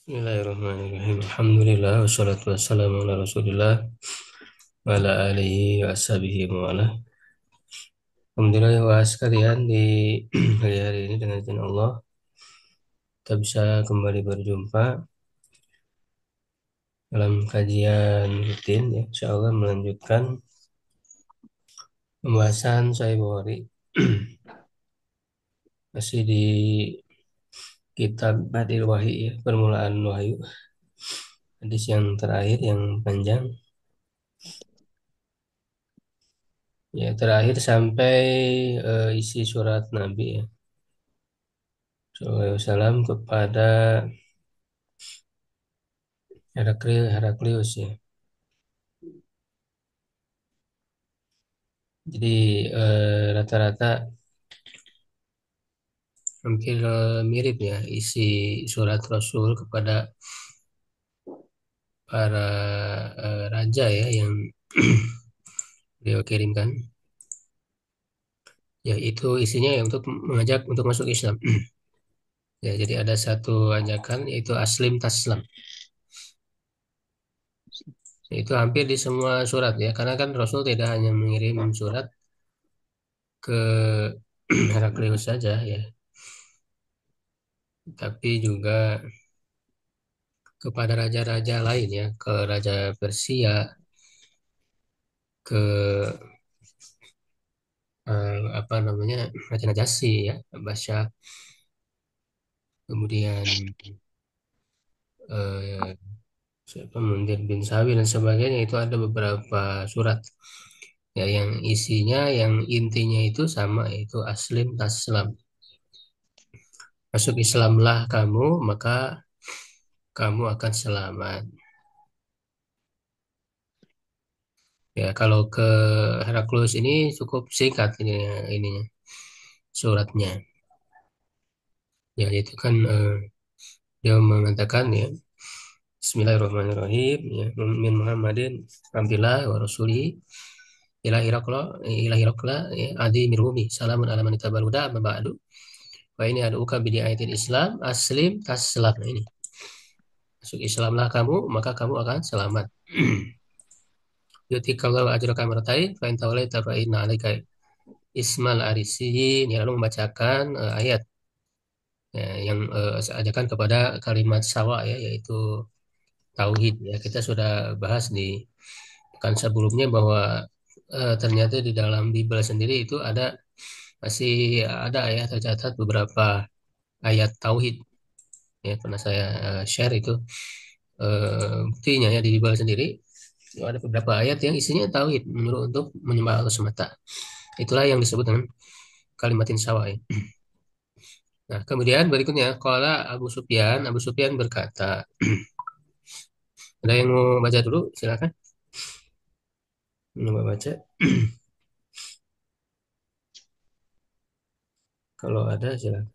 Bismillahirrahmanirrahim. Alhamdulillah wassalatu wassalamu ala Rasulillah wa ala alihi wa ashabihi wa ala. Alhamdulillah wa sekalian di hari ini dengan izin Allah kita bisa kembali berjumpa dalam kajian rutin ya. Insyaallah melanjutkan pembahasan Sahih Bukhari masih di kitab Badil Wahyi ya, permulaan wahyu. Hadis yang terakhir yang panjang ya terakhir sampai isi surat Nabi ya. Sallallahu Alaihi Wasallam kepada Heraklius ya. Jadi rata-rata hampir mirip ya isi surat Rasul kepada para raja ya yang beliau kirimkan. Ya itu isinya ya untuk mengajak untuk masuk Islam. Ya jadi ada satu ajakan yaitu Aslim Taslam. Itu hampir di semua surat ya karena kan Rasul tidak hanya mengirim surat ke Heraklius saja ya, tapi juga kepada raja-raja lain ya, ke Raja Persia, ke apa namanya Raja Najasyi ya, Basya, kemudian eh, siapa Mundir bin Sawi dan sebagainya itu ada beberapa surat ya yang isinya yang intinya itu sama yaitu Aslim Taslam. Masuk Islamlah kamu maka kamu akan selamat. Ya kalau ke Heraklius ini cukup singkat ininya suratnya. Ya itu kan dia mengatakan ya Bismillahirrahmanirrahim ya min Muhammadin Abdillah wa rasulihi ila Hirakla ya, adi mirhumi salamun ala man ittaba'al huda amma ba'du wa ini aduka bi ayatil Islam aslim taslam. Nah, ini masuk Islamlah kamu maka kamu akan selamat. Yuti kalau ajraka martain fa in tawallaita fa inna alaika ismal arisiyin ya, lalu membacakan ayat ya, yang ajakan kepada kalimat sawa ya yaitu tauhid ya. Kita sudah bahas di pekan sebelumnya bahwa ternyata di dalam Bible sendiri itu masih ada ya tercatat beberapa ayat tauhid ya pernah saya share itu buktinya ya di Bible sendiri itu ada beberapa ayat yang isinya tauhid menyuruh untuk menyembah Allah semata. Itulah yang disebut dengan kalimatin sawa ya. Nah, kemudian berikutnya qala Abu Sufyan berkata, ada yang mau baca dulu silakan. Mau baca kalau ada silakan.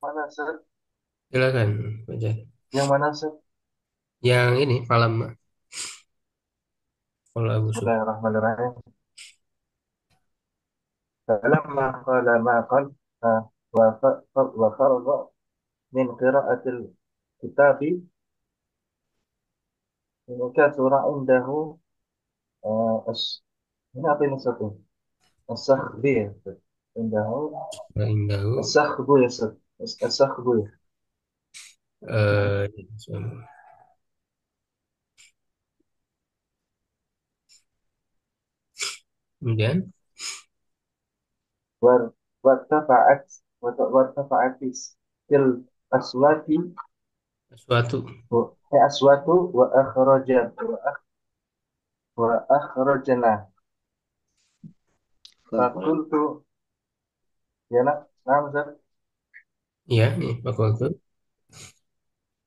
Mana Sir? Silakan baca. Yang mana Sir? Yang ini malam kalau Abu Sufyan. Bismillahirrahmanirrahim. Falamma qala ma qala wa faragha min qira'atil kitabi kasura indahu as ini apa ini satu? As-sakhbi ya. Sir. Indahu Indahu as-sakhbu ya Sir. As-sakhbu ya. eh kemudian War wartafa'at wartafa'atis til aswati suatu aswatu wa akhrajna fakultu ya nak nah Ustaz ya nih fakultu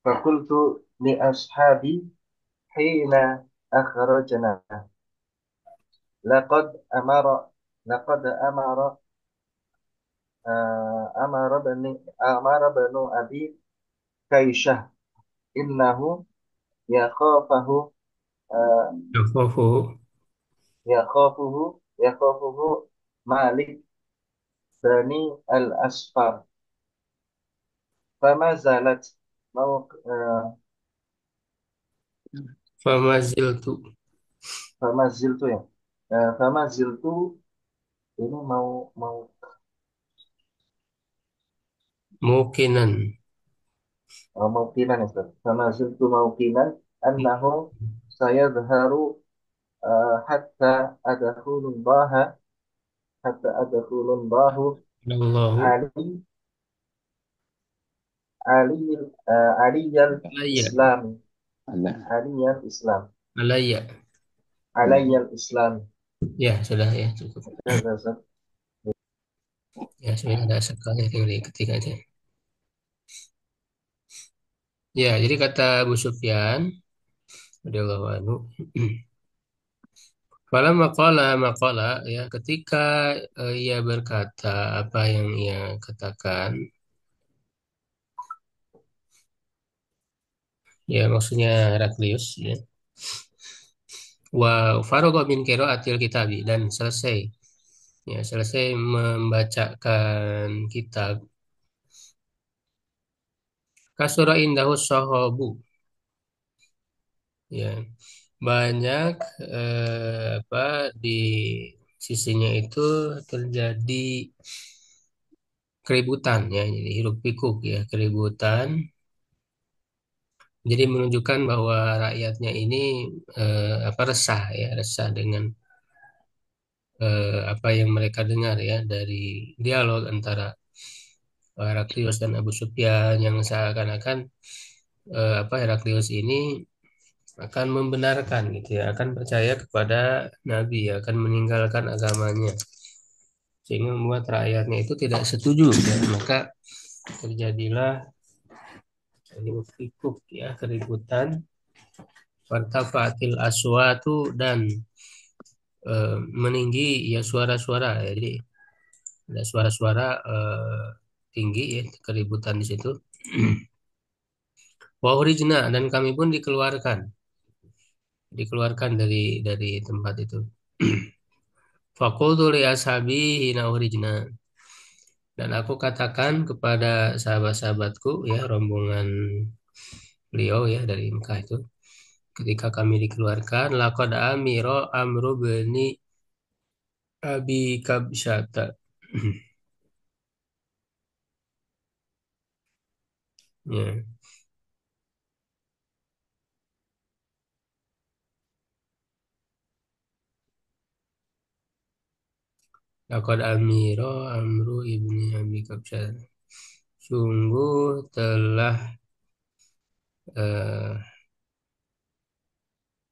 fakultu li ashabi hina akhrajna laqad amara laqad amara banu abi kaisyah innahu yakhafahu uh, yakhafu yakhafuhu yakhafuhu Malik Bani al-Asfar. Fama zalat mau Famaziltu fama ziltu ya. Fama ziltu ini mau mukinan. maukinan ya Ustaz. Fama ziltu maukinan annahu sayadharu hatta adkhulullah hatta adkhulullahu Allahu ali ali aliyal alayya. islam Allah. aliyal islam Alayya. Hmm. aliyal islam. Ya, sudah ya, cukup. Ya, Ustaz. Ya, sudah ada sekalnya tinggal diketik aja. Ya, jadi kata Abu Sufyan radhiyallahu anhu, Fala maqala ya ketika ia berkata apa yang ia katakan, ya maksudnya Heraklius ya. Wa faragha min qiraatil kitabi dan selesai, ya selesai membacakan kitab. Kasura indahu sahabu, ya banyak apa di sisinya itu terjadi keributan ya, jadi hiruk pikuk ya keributan. Jadi menunjukkan bahwa rakyatnya ini apa resah ya, resah dengan apa yang mereka dengar ya dari dialog antara Heraklius dan Abu Sufyan yang seakan-akan apa Heraklius ini akan membenarkan gitu ya, akan percaya kepada Nabi, akan meninggalkan agamanya, sehingga membuat rakyatnya itu tidak setuju ya. Maka terjadilah hiruk pikuk ya, keributan, wartafatil aswatu dan meninggi ya suara-suara ya. Jadi ada suara-suara tinggi ya keributan di situ. Wa ukhrijna dan kami pun dikeluarkan dari tempat itu. Faqultu li ashabi hina ukhrijna dan aku katakan kepada sahabat-sahabatku ya rombongan beliau ya dari Mekah itu ketika kami dikeluarkan laqad amiro amru bani abi kabsyata. Ya, laqad amiro amru ibni abi kabsyata. Sungguh telah eh,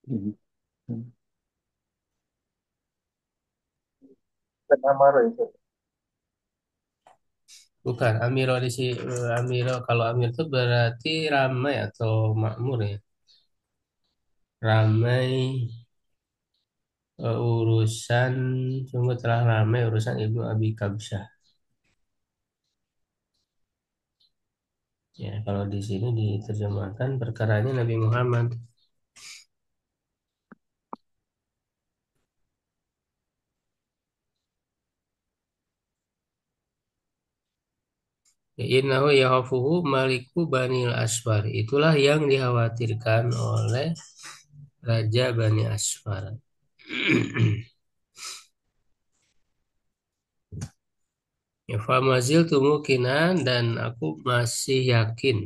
Hmm. Dan Amaro ya Ustaz. bukan Amiro di si Amiro kalau Amir itu berarti ramai atau makmur ya. Ramai urusan sungguh telah ramai urusan Ibnu Abi Kabsyah. Ya, kalau di sini diterjemahkan perkaranya Nabi Muhammad. Ya, innahu yakhafuhu maliku Banil Asfar. Itulah yang dikhawatirkan oleh Raja Bani Asfar. Ya, famazil tumukinan dan aku masih yakin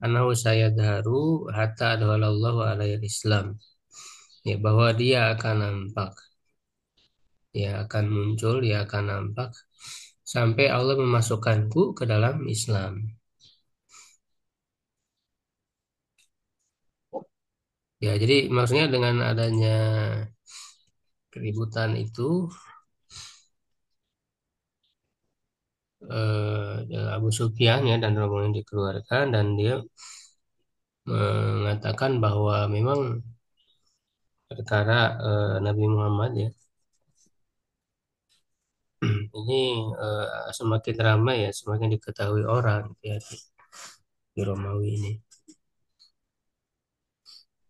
anahu sayadharu hatta adhalallahu alaihi Islam. Ya, bahwa dia akan nampak, dia akan muncul, dia akan nampak sampai Allah memasukkanku ke dalam Islam. Ya, jadi maksudnya dengan adanya keributan itu ya Abu Sufyan ya dan rombongan dikeluarkan dan dia mengatakan bahwa memang perkara Nabi Muhammad ya ini semakin ramai ya, semakin diketahui orang ya di Romawi ini.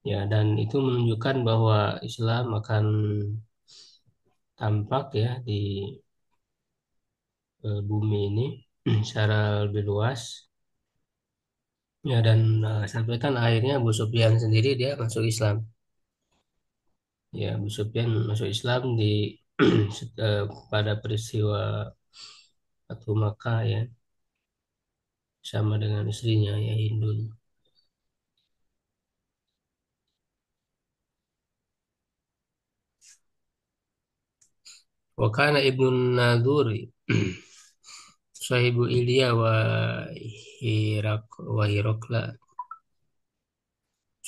Ya, dan itu menunjukkan bahwa Islam akan tampak ya di bumi ini secara lebih luas. Ya dan sampai kan akhirnya Abu Sufyan sendiri dia masuk Islam. Ya Abu Sufyan masuk Islam di pada peristiwa Fatu Makkah ya sama dengan istrinya ya Hindun. Wakana Ibnu Naduri sahibu Ilya wa Hirokla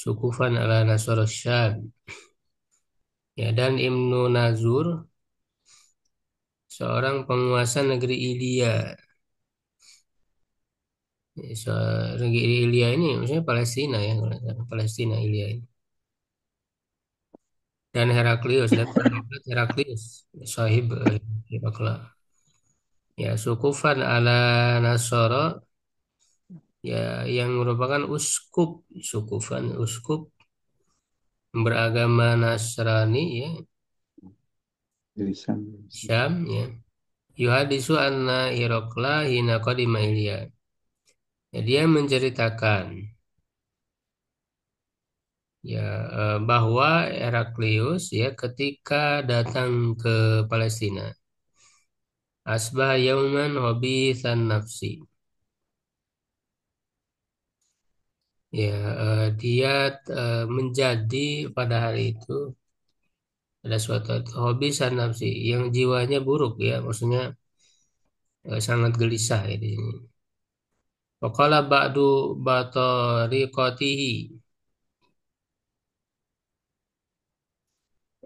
sukufan ala Nasr Syam. Ya dan Ibnu Nazur seorang penguasa negeri Ilya. Ya, negeri Ilya ini maksudnya Palestina ya, kalau nggak salah. Palestina Ilya ini. Dan Heraklius dan sahabat Heraklius sahib Hirokla. Ya sukufan ala Nasoro ya yang merupakan uskup sukufan uskup beragama Nasrani ya Tulisan. Syam ya yuhadisu anna Hirokla hina qadima Ilya. Ya, dia menceritakan ya bahwa Heraklius ya ketika datang ke Palestina asbah yauman hobisan nafsi ya dia menjadi pada hari itu ada suatu hobisan nafsi yang jiwanya buruk ya maksudnya sangat gelisah ya di sini. Waqala ba'du batariqatihi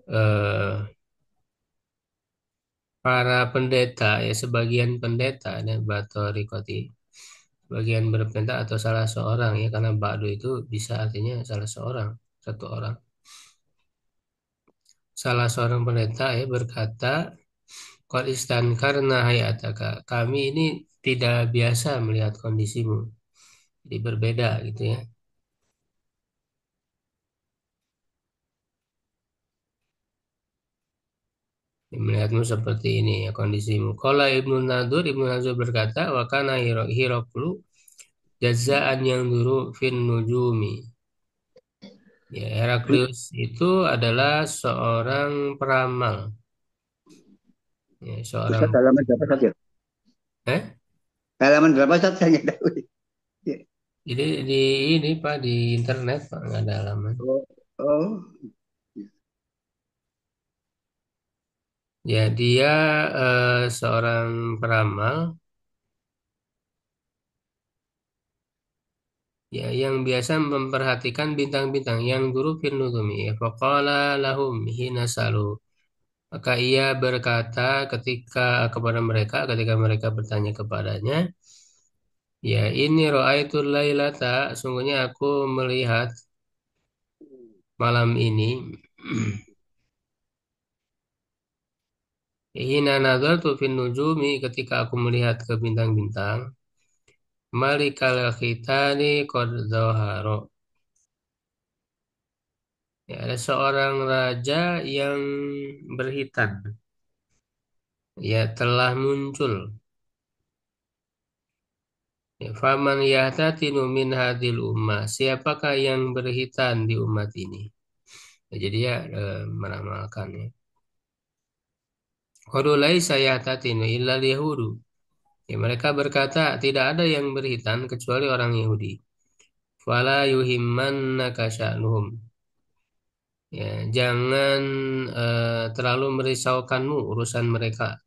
eh, para pendeta ya sebagian pendeta dan batorikoti bagian berpendeta atau salah seorang ya karena ba'du itu bisa artinya salah seorang satu orang salah seorang pendeta ya berkata qad istankarna hayataka kami ini tidak biasa melihat kondisimu jadi berbeda gitu ya. Melihatmu seperti ini ya kondisimu. Qala Ibnu Nadur berkata, wa kana Hiroklu jazaan yang dulu fin nujumi. Ya, Heraklius itu adalah seorang peramal. Ya, Ustaz seorang halaman berapa saja? eh Halaman berapa saja saya nggak tahu. Ya. jadi di ini Pak di internet Pak nggak ada halaman. Oh, oh, Ya, dia seorang peramal ya yang biasa memperhatikan bintang-bintang yang dulu fin nujumi. Ya, faqala lahum hina salu. Maka ia berkata kepada mereka, ketika mereka bertanya kepadanya, ya ini ro'aitul lailata, sungguhnya aku melihat malam ini, hina nazartu fin nujumi, ketika aku melihat ke bintang-bintang, malikal khitani qad dhahara. Ya, ada seorang raja yang berhitan, ya telah muncul. Ya, faman yahtatinu min hadil ummah, siapakah yang berhitan di umat ini? Ya, jadi ya meramalkan ya. Qululai saya tatinu illal yahudu. Ya, mereka berkata tidak ada yang berhitan kecuali orang Yahudi. Fala yuhimmannaka sya'nuhum. Ya, jangan terlalu merisaukanmu urusan mereka.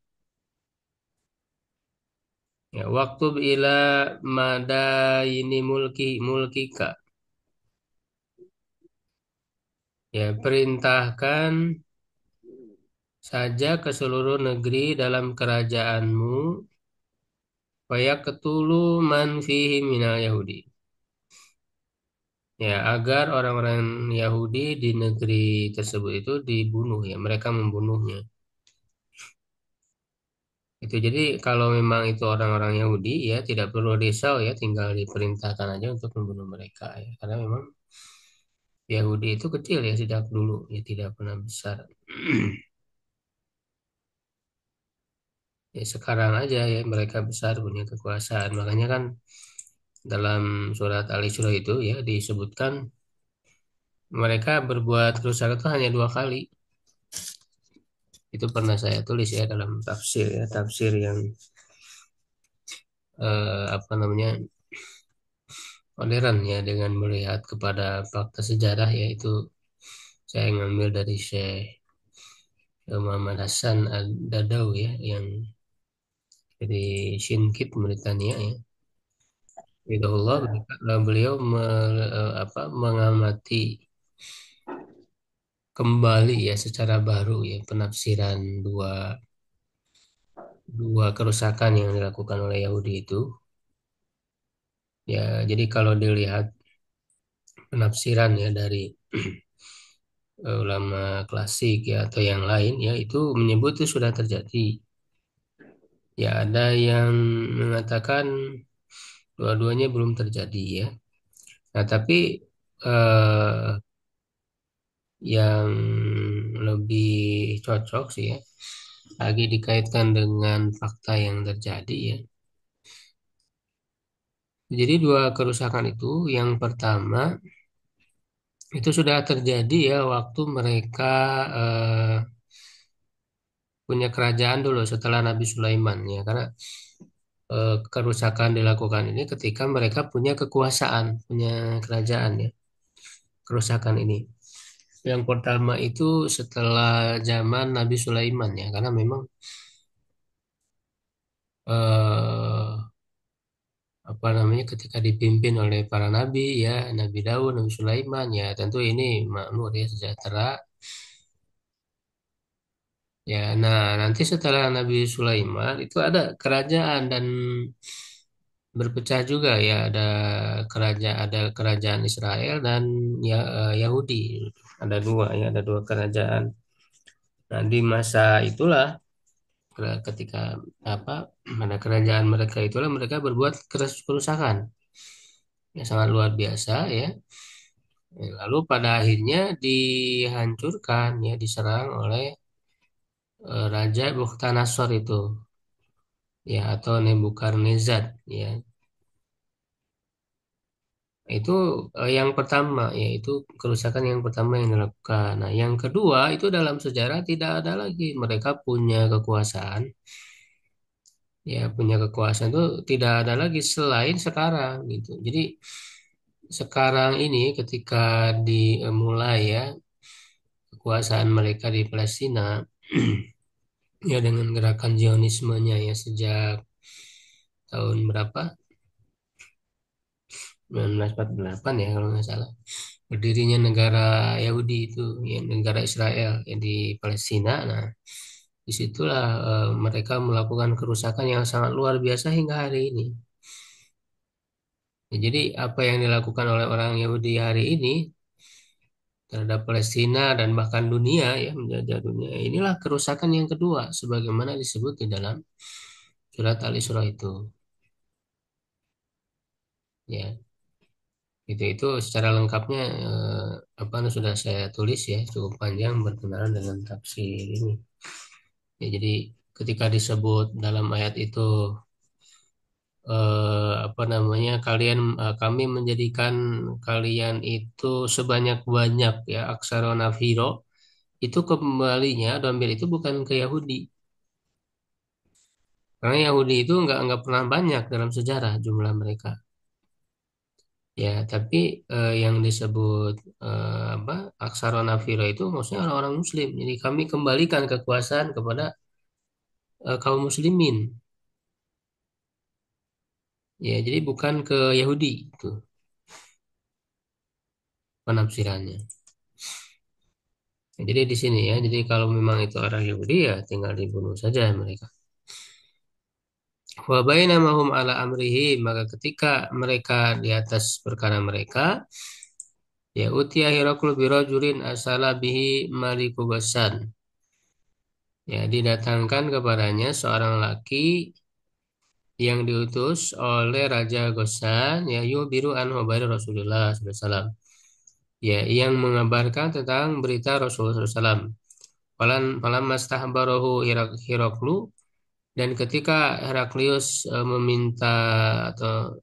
Ya, waktu ila madaini mulkika. Ya, perintahkan saja ke seluruh negeri dalam kerajaanmu ketulu man fihi minal Yahudi. Ya, agar orang-orang Yahudi di negeri tersebut itu dibunuh ya, mereka membunuhnya. Itu jadi kalau memang itu orang-orang Yahudi ya tidak perlu risau ya, tinggal diperintahkan aja untuk membunuh mereka ya. Karena memang Yahudi itu kecil ya sejak dulu ya tidak pernah besar. Ya, sekarang aja ya mereka besar punya kekuasaan. Makanya kan dalam surat Al-Isra itu ya disebutkan mereka berbuat kerusakan itu hanya 2 kali. Itu pernah saya tulis ya dalam tafsir ya, tafsir yang apa namanya modern ya dengan melihat kepada fakta sejarah yaitu saya ngambil dari Syekh Muhammad Hasan Ad-Dadaw ya yang dari Shinkit Mauritania ya. Ridhoullah Ya, beliau mengamati kembali ya secara baru ya penafsiran dua dua kerusakan yang dilakukan oleh Yahudi itu. Ya, jadi kalau dilihat penafsiran ya dari ulama klasik ya atau yang lain ya itu menyebut itu sudah terjadi. Ya, ada yang mengatakan dua-duanya belum terjadi ya. Nah, tapi eh, yang lebih cocok sih ya lagi dikaitkan dengan fakta yang terjadi ya. Jadi dua kerusakan itu, yang pertama itu sudah terjadi ya waktu mereka eh, punya kerajaan dulu setelah Nabi Sulaiman ya, karena kerusakan dilakukan ini ketika mereka punya kekuasaan, punya kerajaan ya. Kerusakan ini. Yang pertama itu setelah zaman Nabi Sulaiman ya, karena memang eh, apa namanya ketika dipimpin oleh para nabi ya Nabi Daud, Nabi Sulaiman ya tentu ini makmur ya sejahtera ya. Nah, nanti setelah Nabi Sulaiman itu ada kerajaan dan berpecah juga ya ada kerajaan Israel dan ya Yahudi, ada dua ya ada dua kerajaan. Nah, di masa itulah ketika apa ada kerajaan mereka itulah mereka berbuat kerusakan yang sangat luar biasa ya. Lalu pada akhirnya dihancurkan ya diserang oleh Raja Bukhtanassar itu ya atau Nebukadnezar ya. Itu yang pertama yaitu kerusakan yang pertama yang dilakukan. Nah, yang kedua itu dalam sejarah tidak ada lagi mereka punya kekuasaan ya punya kekuasaan itu tidak ada lagi selain sekarang gitu. Jadi sekarang ini ketika dimulai ya kekuasaan mereka di Palestina ya dengan gerakan Zionismenya ya sejak tahun berapa 1948 ya kalau nggak salah berdirinya negara Yahudi itu ya negara Israel yang di Palestina. Nah, disitulah mereka melakukan kerusakan yang sangat luar biasa hingga hari ini. Ya, jadi apa yang dilakukan oleh orang Yahudi hari ini terhadap Palestina dan bahkan dunia ya menjajah dunia inilah kerusakan yang kedua sebagaimana disebut di dalam surat Al-Isra itu ya. Itu secara lengkapnya apa sudah saya tulis ya cukup panjang berkenaan dengan tafsir ini. Ya, jadi ketika disebut dalam ayat itu apa namanya kami menjadikan kalian itu sebanyak-banyak ya aksara nafiro itu kembalinya domir itu bukan ke Yahudi karena Yahudi itu nggak pernah banyak dalam sejarah jumlah mereka. Ya, tapi yang disebut apa aksara nafira itu maksudnya orang-orang Muslim. Jadi kami kembalikan kekuasaan kepada kaum Muslimin. Ya, jadi bukan ke Yahudi itu penafsirannya. Ya, jadi di sini ya. Jadi kalau memang itu orang Yahudi ya tinggal dibunuh saja mereka. Wa bainamahum ala amrihi maka ketika mereka di atas perkara mereka ya utiya Hirakul birajulin asala bihi maliku Ghassan. Ya, didatangkan kepadanya seorang laki yang diutus oleh Raja Ghassan, ya yubiru an khabari Rasulullah SAW. Ya, yang mengabarkan tentang berita Rasulullah SAW. Falam mastahbarahu Hiraklu, Dan ketika Heraklius meminta atau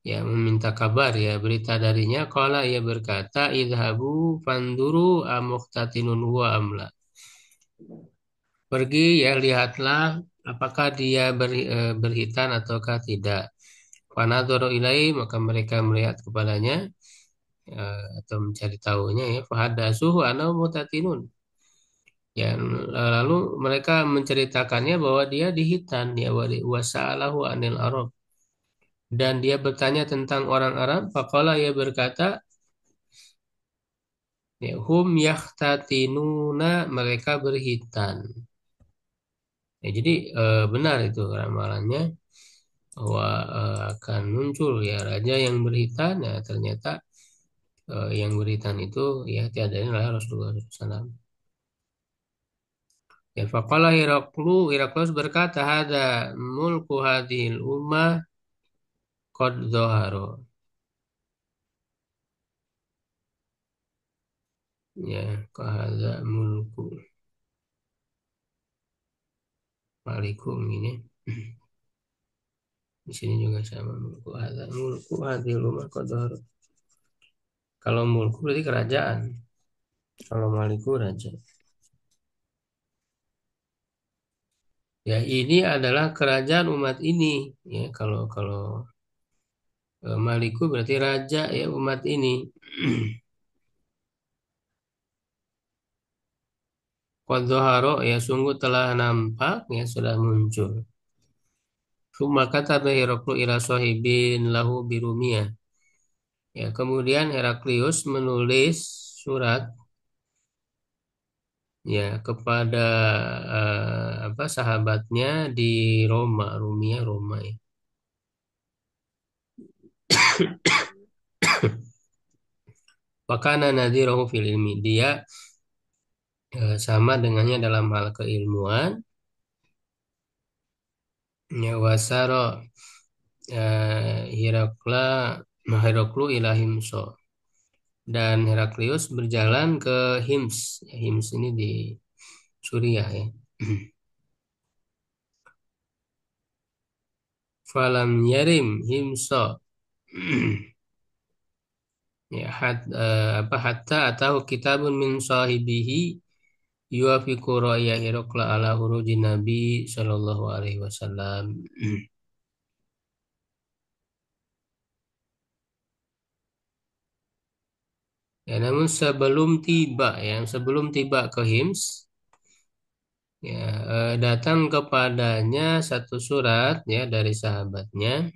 ya meminta kabar ya berita darinya, qala ia berkata, idhabu fanduru amukhtatinun huwa amla. Pergi ya lihatlah apakah dia berhitan ataukah tidak. Fanadhara ilai, maka mereka melihat kepadanya atau mencari tahunya ya, fahadasuhu ana mutatinun. Ya, lalu mereka menceritakannya bahwa dia dihitan ya wasa'alahu anil Arab, dan dia bertanya tentang orang Arab. Faqala, ia berkata, ya, hum yahtatinuna, mereka berhitan. Ya, jadi benar itu ramalannya bahwa akan muncul ya raja yang berhitan. Ya ternyata yang berhitan itu ya tiada lain adalah Rasulullah SAW. Ya faqala Hiraklus berkata, hada mulku hadhil ummah qad dhahara. Ya, kahada mulku malikum ini. Di sini juga sama, mulku hadhil ummah qad dhahara. Kalau mulku berarti kerajaan. Kalau maliku raja. Ya, ini adalah kerajaan umat ini. Ya, kalau kalau maliku berarti raja ya umat ini. Qad dhahara, ya sungguh telah nampak ya sudah muncul. Summa kataba Heraklu ila sahibin lahu birumiyah. Ya, kemudian Heraklius menulis surat ya kepada apa sahabatnya di Roma, Rumia, Roma ya. Wakana nadhirahu fil ilmi, dia sama dengannya dalam hal keilmuan. Ya wasaro Herakla Heraklu ila Himso, dan Heraklius berjalan ke Hims. Ya, Hims ini di Suriah ya. Falam yarim Himso. Ya apa hatta atau kitabun min sahibihi yuafiqu ra'ya Herakla ala huruji Nabi Shallallahu alaihi wasallam. Ya, namun sebelum tiba ke Hims, ya datang kepadanya satu surat ya dari sahabatnya,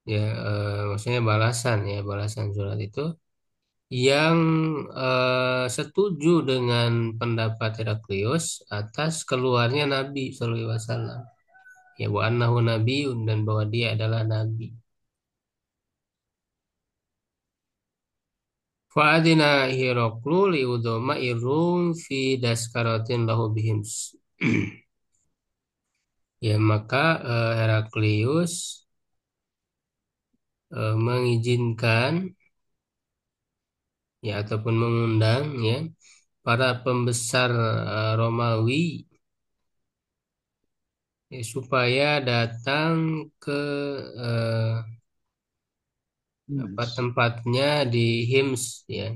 ya maksudnya balasan surat itu yang setuju dengan pendapat Heraklius atas keluarnya Nabi Shallallahu alaihi wasallam, ya wa annahu nabiyyun, dan bahwa dia adalah nabi. Fa'adina Hiroklu liudoma irum fi daskaratin lahu bihims. Ya maka Heraklius mengizinkan ya ataupun mengundang ya para pembesar Romawi ya, supaya datang ke eh, apa Mas. tempatnya di Hims ya.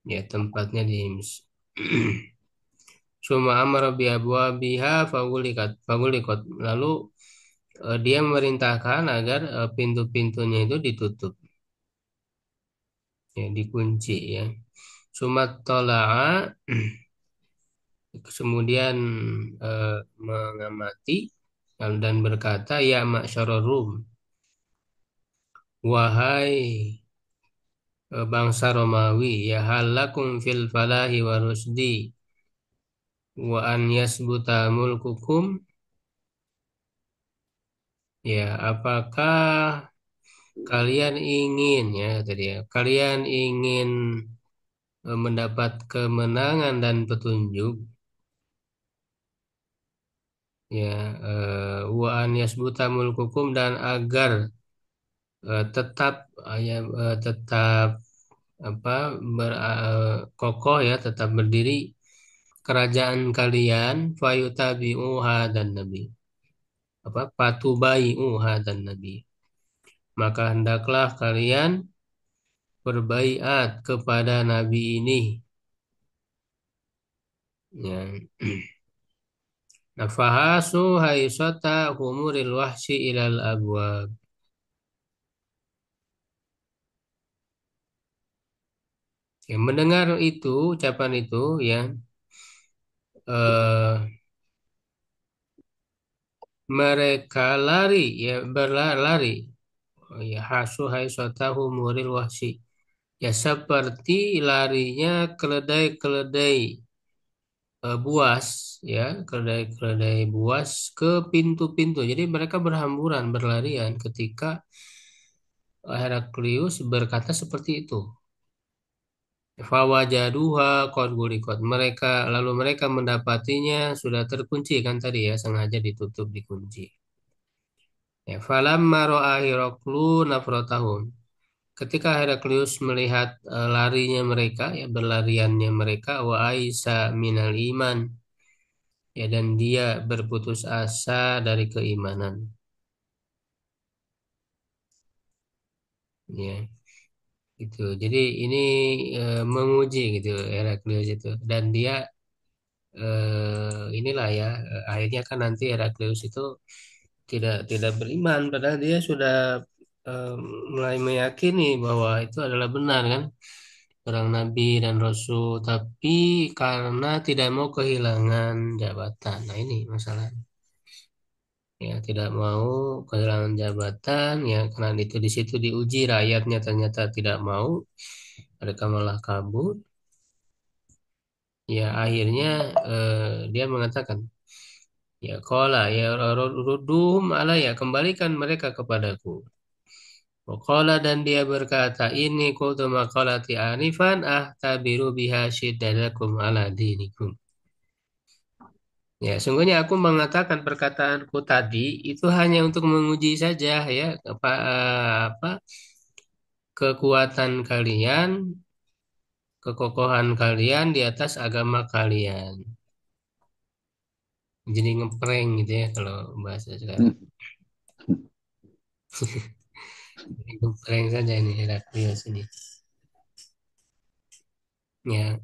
Ya tempatnya di Hims. Suma amara bi abwabiha fagulikat. Lalu dia memerintahkan agar pintu-pintunya itu ditutup, ya dikunci ya. Sumat tola'a, kemudian mengamati dan berkata, ya ma'syarul Rum, wahai bangsa Romawi, ya halakum fil falahi wa rusdi wa an yasbuta mulkukum. Ya, apakah kalian ingin ya tadi ya, kalian ingin mendapat kemenangan dan petunjuk, ya wa an yasbuta mulkukum, dan agar tetap tetap apa kokoh ya tetap berdiri kerajaan kalian fayutabi'uha dan nabi apa patubai'uha dan nabi, maka hendaklah kalian berbaiat kepada nabi ini, ya. Nafahasu haisata humuril wahsi ilal abwab. Ya, mendengar itu ucapan itu, ya, eh, mereka lari, ya, berlari. Oh, ya, hasu haisata humuril wahsi. Ya, seperti larinya keledai-keledai buas, ya, keledai-keledai buas ke pintu-pintu. Jadi mereka berhamburan, berlarian ketika Heraklius berkata seperti itu. Fawajaduha qad ghuliqat. Mereka mendapatinya sudah terkunci, kan tadi ya, sengaja ditutup, dikunci. Ya, falamma ra'a Heraklu nafratahum. Ketika Heraklius melihat larinya mereka, ya, berlariannya mereka, wa aisa minal iman, ya, dan dia berputus asa dari keimanan, ya, gitu. Jadi ini menguji gitu Heraklius itu, dan dia inilah ya, akhirnya kan nanti Heraklius itu tidak beriman, padahal dia sudah eh, mulai meyakini bahwa itu adalah benar, kan, seorang nabi dan rasul, tapi karena tidak mau kehilangan jabatan. Nah, ini masalah, ya, tidak mau kehilangan jabatan, ya, karena itu di situ diuji rakyatnya ternyata tidak mau, mereka malah kabur. Ya, akhirnya dia mengatakan, ya, qala ya rudduhum alayya, kembalikan mereka kepadaku. Qala, dan dia berkata, ini qultu maqalati anifan tabiru biha syiddadakum ala dinikum. Ya, sungguhnya aku mengatakan perkataanku tadi itu hanya untuk menguji saja, ya, apa kekuatan kalian, kekokohan kalian di atas agama kalian. Jadi ngeprank gitu ya kalau bahasa sekarang. Jadi ngeprank saja ini Heraklius ini. Ya,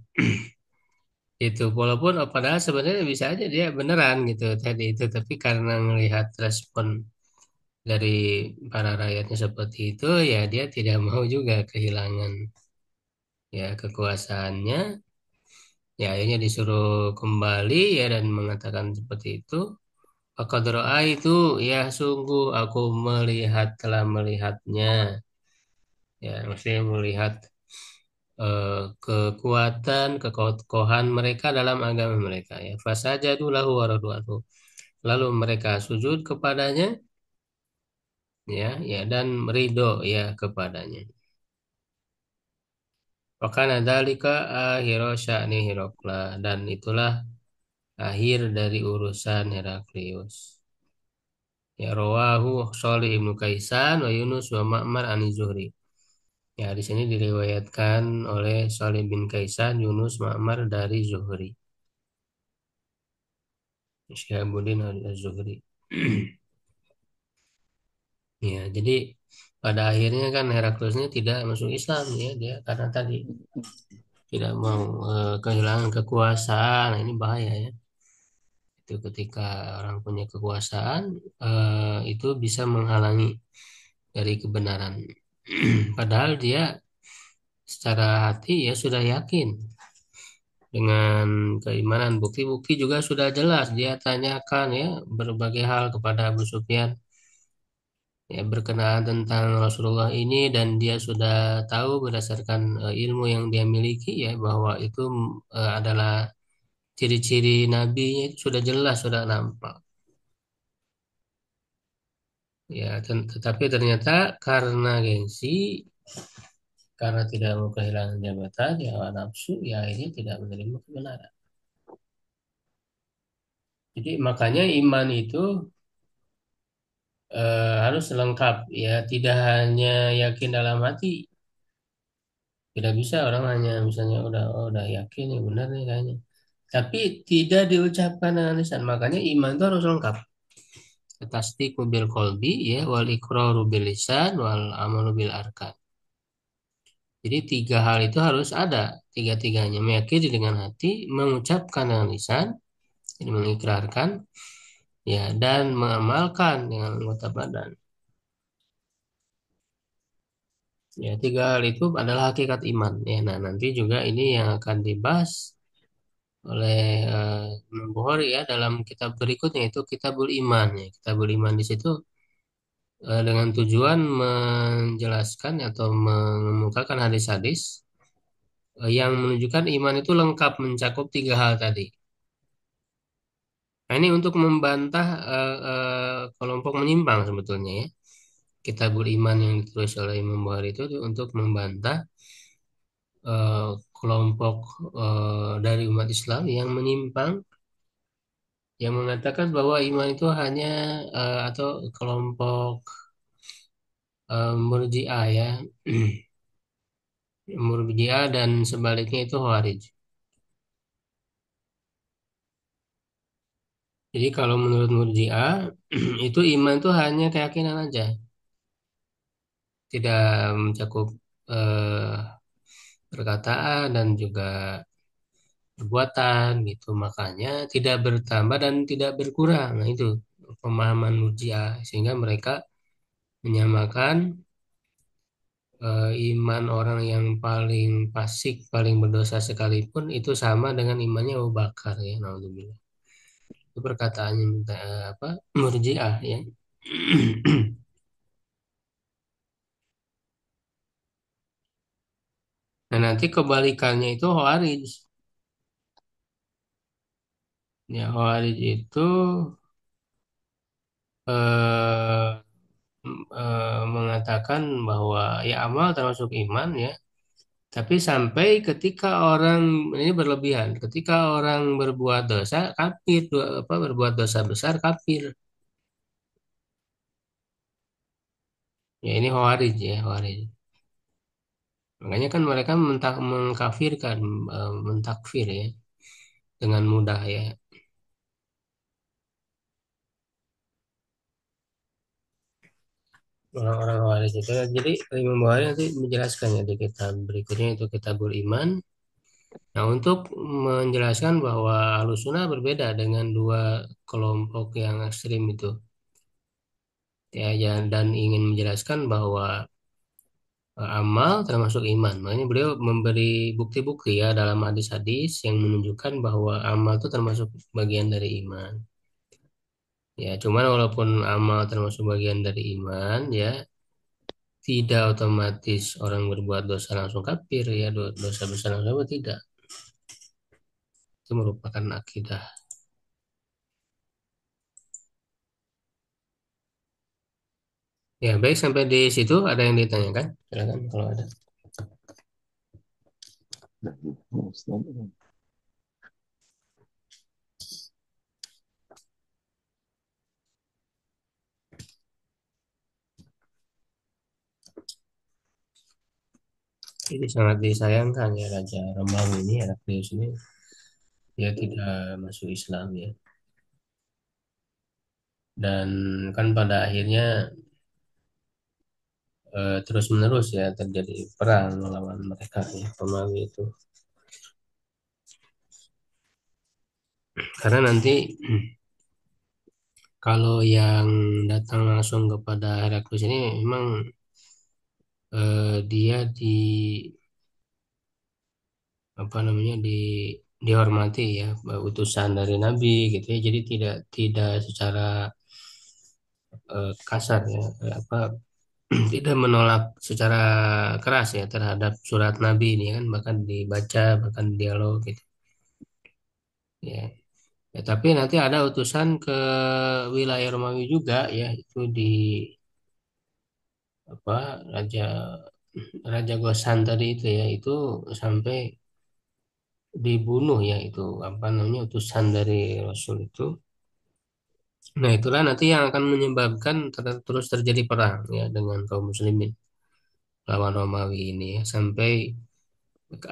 itu walaupun padahal sebenarnya bisa aja dia beneran gitu tadi itu, tapi karena melihat respon dari para rakyatnya seperti itu, ya, dia tidak mau juga kehilangan, ya, kekuasaannya. Ya, akhirnya disuruh kembali, ya, dan mengatakan seperti itu. Faqad itu, ya, sungguh aku telah melihatnya, ya, maksudnya melihat kekuatan, kekokohan mereka dalam agama mereka, ya. Fasajadu lahu wa radu anhu. Lalu mereka sujud kepadanya, ya, ya, dan ridho, ya, kepadanya. Wakana dzalika akhir sya'ni Herakla, dan itulah akhir dari urusan Heraklius. Ya, rawahu Shalih ibnu Kaisan wa Yunus wa Ma'mar an Zuhri. Ya, di sini diriwayatkan oleh Shalih bin Kaisan, Yunus, Ma'mar dari Zuhri. Syihabuddin al-Zuhri. Ya, jadi pada akhirnya kan Heraklius ini tidak masuk Islam, ya, dia karena tadi tidak mau kehilangan kekuasaan. Nah, ini bahaya, ya. Itu ketika orang punya kekuasaan, itu bisa menghalangi dari kebenaran. Padahal dia secara hati ya sudah yakin dengan keimanan, bukti-bukti juga sudah jelas dia tanyakan, ya, berbagai hal kepada Abu Sufyan, ya, berkenaan tentang Rasulullah ini, dan dia sudah tahu berdasarkan ilmu yang dia miliki, ya, bahwa itu adalah ciri-ciri nabinya, itu sudah jelas, sudah nampak. Ya, tetapi ternyata karena gengsi, karena tidak mau kehilangan jabatan, ya, nafsu, ya, akhirnya tidak menerima kebenaran. Jadi makanya iman itu harus lengkap, ya, tidak hanya yakin dalam hati. Tidak bisa orang hanya misalnya udah yakin ya benar nih kayaknya, tapi tidak diucapkan dengan lisan. Makanya iman itu harus lengkap. Tasdiqu bil qalbi ya wal iqraru bil lisan wal amalu bil arkan. Jadi tiga hal itu harus ada, tiga-tiganya meyakini dengan hati, mengucapkan dengan lisan, jadi mengikrarkan, ya dan mengamalkan dengan anggota badan. Ya tiga hal itu adalah hakikat iman. Ya, nah nanti juga ini yang akan dibahas oleh Imam Bukhari ya dalam kitab berikutnya itu Kitabul Iman ya. Kitabul Iman di situ dengan tujuan menjelaskan atau mengemukakan hadis-hadis yang menunjukkan iman itu lengkap mencakup tiga hal tadi. Nah, ini untuk membantah kelompok menyimpang sebetulnya ya. Kitabul Iman yang ditulis oleh Imam Bukhari itu untuk membantah eh, kelompok dari umat Islam yang menyimpang, yang mengatakan bahwa iman itu hanya atau kelompok Murji'ah ya, Murji'ah dan sebaliknya itu Khawarij. Jadi kalau menurut Murji'ah itu iman itu hanya keyakinan aja, tidak mencakup eh, perkataan dan juga perbuatan gitu. Makanya tidak bertambah dan tidak berkurang. Nah, itu pemahaman Murji'ah sehingga mereka menyamakan iman orang yang paling fasik, paling berdosa sekalipun itu sama dengan imannya Abu Bakar ya. Naudzubillah. Itu perkataannya apa? Murji'ah ya. Nah, nanti kebalikannya itu Khawarij. Ya, Khawarij itu eh, mengatakan bahwa ya amal termasuk iman ya, tapi sampai ketika orang ini berlebihan, ketika orang berbuat dosa kafir, apa berbuat dosa besar kafir. Ya ini Khawarij ya, Khawarij. Makanya kan mereka mengkafirkan, mentakfir ya dengan mudah ya. Orang-orang Khawarij itu. Jadi Imam Bukhari nanti menjelaskannya di kitab berikutnya itu Kitabul Iman. Nah, untuk menjelaskan bahwa Ahlussunnah berbeda dengan dua kelompok yang ekstrim itu, ya, dan ingin menjelaskan bahwa amal termasuk iman. Makanya beliau memberi bukti-bukti ya dalam hadis-hadis yang menunjukkan bahwa amal itu termasuk bagian dari iman. Ya, cuman walaupun amal termasuk bagian dari iman, ya tidak otomatis orang berbuat dosa langsung kafir ya, dosa besar langsung kafir, tidak. Itu merupakan akidah. Ya, baik sampai di situ ada yang ditanyakan? Silakan kalau ada. Ini sangat disayangkan ya Raja Romawi ini, Heraklius ini, dia tidak masuk Islam ya. Dan kan pada akhirnya terus-menerus ya terjadi perang melawan mereka ya, Romawi itu. Karena nanti kalau yang datang langsung kepada Heraklius ini memang dia apa namanya dihormati ya utusan dari Nabi gitu ya. Jadi tidak secara kasar ya apa tidak menolak secara keras ya terhadap surat Nabi ini kan bahkan dibaca bahkan dialog gitu ya. Ya, tapi nanti ada utusan ke wilayah Romawi juga ya itu di apa Raja Raja Gosan tadi itu ya itu sampai dibunuh ya itu apa namanya utusan dari Rasul itu. Nah itulah nanti yang akan menyebabkan terus terjadi perang ya dengan kaum muslimin lawan Romawi ini ya sampai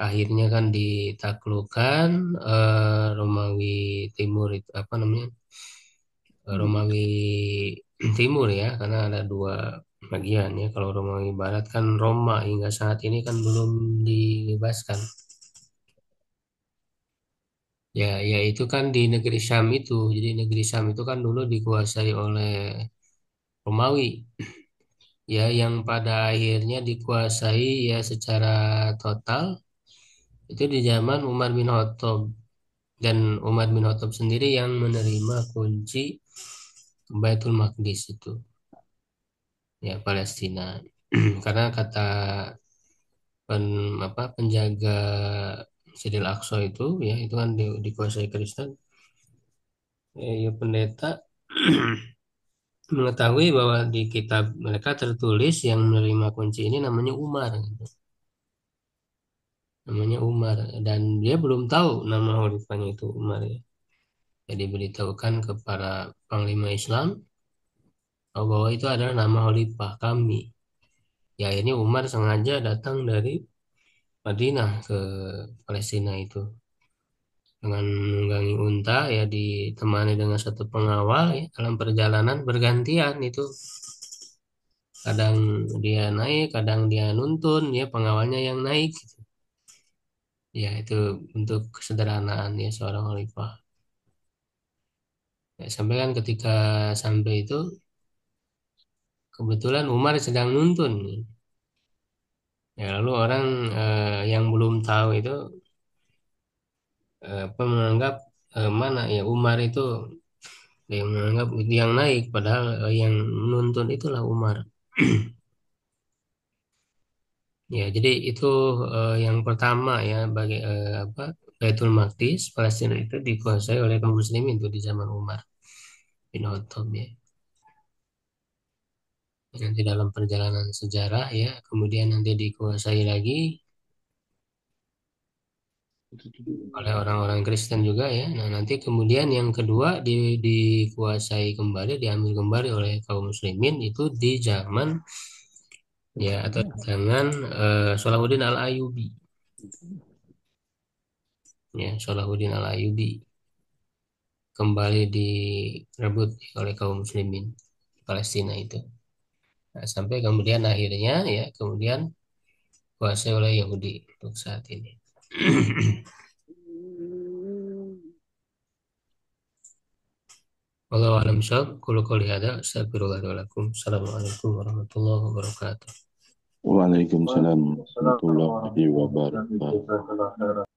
Akhirnya kan ditaklukkan Romawi Timur itu apa namanya? Romawi Timur ya, karena ada dua bagian ya. Kalau Romawi Barat kan Roma hingga saat ini kan belum dibebaskan. Ya, ya itu kan di negeri Syam itu. Jadi negeri Syam itu kan dulu dikuasai oleh Romawi. Ya, yang pada akhirnya dikuasai ya secara total itu di zaman Umar bin Khattab, dan Umar bin Khattab sendiri yang menerima kunci Baitul Maqdis itu, ya Palestina. Karena kata pen, penjaga Masjidil Aqsa itu ya itu kan dikuasai Kristen. Ya, pendeta mengetahui bahwa di kitab mereka tertulis yang menerima kunci ini namanya Umar gitu. Namanya Umar, dan dia belum tahu nama khalifahnya itu Umar ya. Jadi beritahukan kepada Panglima Islam bahwa itu adalah nama khalifah kami. Ya ini Umar sengaja datang dari Madinah ke Palestina itu dengan menunggangi unta ya, ditemani dengan satu pengawal ya, dalam perjalanan bergantian itu, kadang dia naik kadang dia nuntun ya, pengawalnya yang naik gitu. Ya itu untuk kesederhanaan ya seorang khalifah ya, sampai kan ketika sampai itu kebetulan Umar sedang nuntun ya, lalu orang yang belum tahu itu menganggap mana ya Umar itu, yang menganggap yang naik padahal yang menuntun itulah Umar. Ya, jadi itu yang pertama ya, bagi Baitul Maqdis Palestina itu dikuasai oleh kaum muslimin itu di zaman Umar bin Khattab ya. Nanti dalam perjalanan sejarah ya, kemudian nanti dikuasai lagi oleh orang-orang Kristen juga ya. Nah, nanti kemudian yang kedua dikuasai kembali, diambil kembali oleh kaum muslimin itu di zaman ya, atau di tangan Salahuddin Al-Ayyubi. Ya, Salahuddin Al-Ayyubi kembali direbut oleh kaum muslimin Palestina itu. Nah, sampai kemudian akhirnya ya kemudian kuasai oleh Yahudi untuk saat ini. Wallahu a'lam bishawab. Qul qouli hadza astaghfirullah li wa lakum. Assalamualaikum warahmatullahi wabarakatuh. Waalaikumsalam Waalaikumsalam warahmatullahi warahmatullahi wabarakatuh. wabarakatuh.